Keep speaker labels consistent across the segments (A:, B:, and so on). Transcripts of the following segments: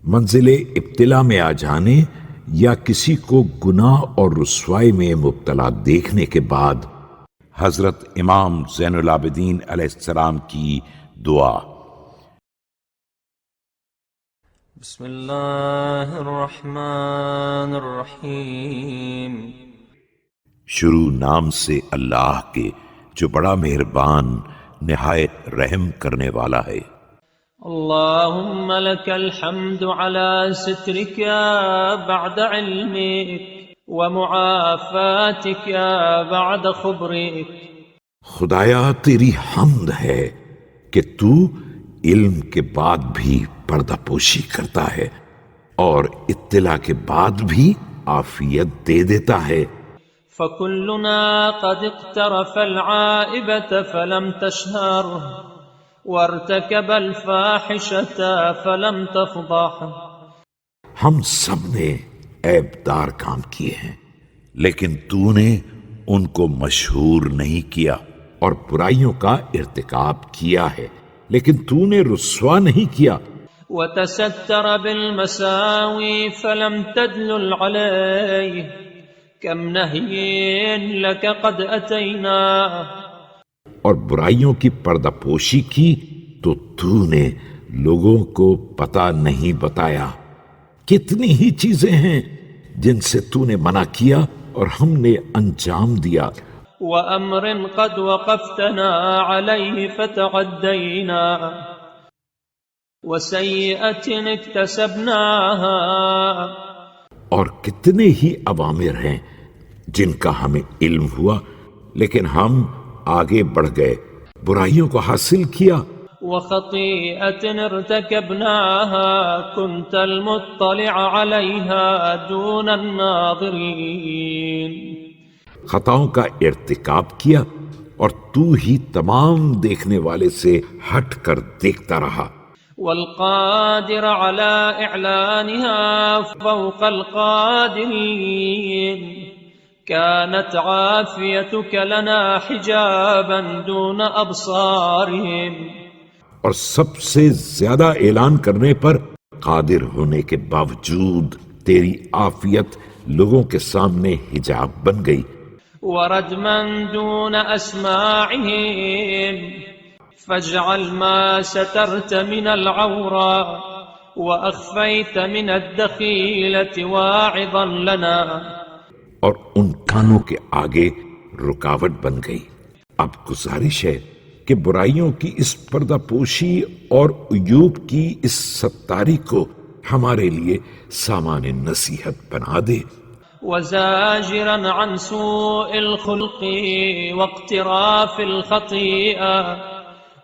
A: منزل ابتلا میں آ جانے یا کسی کو گناہ اور رسوائی میں مبتلا دیکھنے کے بعد حضرت امام زین العابدین علیہ السلام کی دعا۔
B: بسم اللہ الرحمن الرحیم۔
A: شروع نام سے اللہ کے جو بڑا مہربان نہایت رحم کرنے والا ہے۔
B: اللہم لک الحمد علی سترک بعد علمک ومعافاتک بعد خبرک۔
A: خدایا تیری حمد ہے کہ تو علم کے بعد بھی پردہ پوشی کرتا ہے اور اطلاع کے بعد بھی عافیت دے دیتا ہے۔
B: فكلنا قد اقترف العائبة فلم تشهره وارتكب الفاحشة فلم تفضحه۔
A: ہم سب نے عیب دار کام کیے ہیں لیکن تو نے ان کو مشہور نہیں کیا، اور برائیوں کا ارتکاب کیا ہے لیکن تو نے رسوا نہیں کیا۔
B: وتستر بالمساوي فلم تدلل عليه كم نهي لك قد أتينا۔
A: اور برائیوں کی پردہ پوشی کی تو نے لوگوں کو پتہ نہیں بتایا۔ کتنی ہی چیزیں ہیں جن سے تو نے منع کیا اور ہم نے انجام دیا۔
B: وأمر قد وقفتنا عليه فتعدينا وسيئة اكتسبناها۔
A: اور کتنے ہی عوامر ہیں جن کا ہمیں علم ہوا لیکن ہم آگے بڑھ گئے، برائیوں کو حاصل کیا۔
B: وخطيئة ارتكبناها كنت المطلع عليها دون الناظرين۔
A: خطاؤں کا ارتکاب کیا اور تو ہی تمام دیکھنے والے سے ہٹ کر دیکھتا رہا۔
B: والقادر على إعلانها فوق القادرين كانت عافيتك لنا حجابا دون أبصارهم۔
A: اور سب سے زیادہ اعلان کرنے پر قادر ہونے کے باوجود تیری عافیت لوگوں کے سامنے حجاب بن گئی۔
B: ورجما دون أسماعهم فاجعل ما سترت من العورى وأخفيت من الدخيلة واعظا لنا۔
A: اور ان کانوں کے آگے رکاوٹ بن گئی۔ اب گزارش ہے کہ برائیوں کی اس پردہ پوشی اور عیوب کی اس ستاری کو ہمارے لیے سامان نصیحت بنا دے۔
B: وزاجرا عن سوء الخلق واقتراف الخطيئة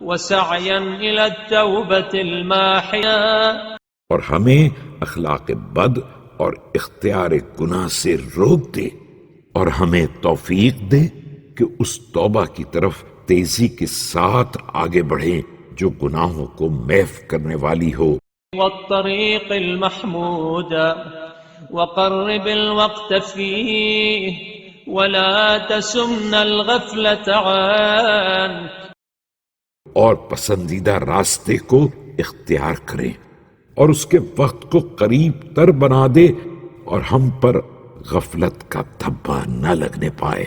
B: وسعيا إلى التوبة الماحية۔
A: اور ہمیں اخلاق بد اور اختیار گناہ سے روک دے اور ہمیں توفیق دے کہ اس توبہ کی طرف تیزی کے ساتھ آگے بڑھیں جو گناہوں کو معاف کرنے والی ہو۔
B: والطريق المحمود وقرب الوقت فيه ولا تسمن الغفلة عنك۔
A: اور پسندیدہ راستے کو اختیار کریں اور اس کے وقت کو قریب تر بنا دے اور ہم پر غفلت کا دھبا نہ لگنے پائے۔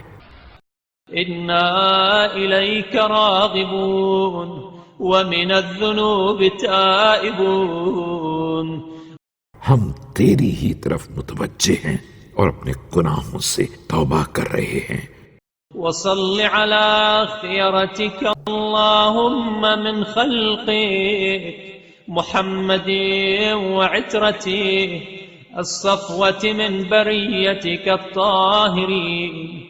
B: انا الیک راغبون ومن الذنوب تائبون۔
A: ہم تیری ہی طرف متوجہ ہیں اور اپنے گناہوں سے توبہ کر رہے ہیں۔
B: وصل على خيرتك اللهم من خلقك محمد وعترته الصفوة من بريتك الطاهرين۔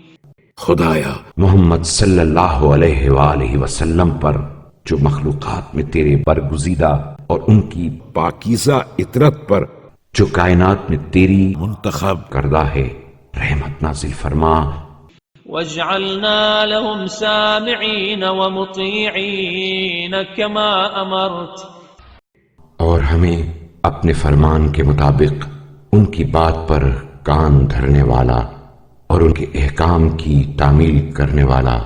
C: خدایا محمد صلی اللہ علیہ وآلہ وسلم پر جو مخلوقات میں تیرے برگزیدہ اور ان کی
A: پاکیزہ عطرت پر
C: جو کائنات میں تیری
A: منتخب
C: کردہ ہے رحمت نازل فرما۔
B: واجعلنا لهم سامعين ومطيعين كما أمرت۔
C: اور ہمیں اپنے فرمان کے مطابق ان کی بات پر کان دھرنے والا اور ان کے احکام کی تعمیل کرنے والا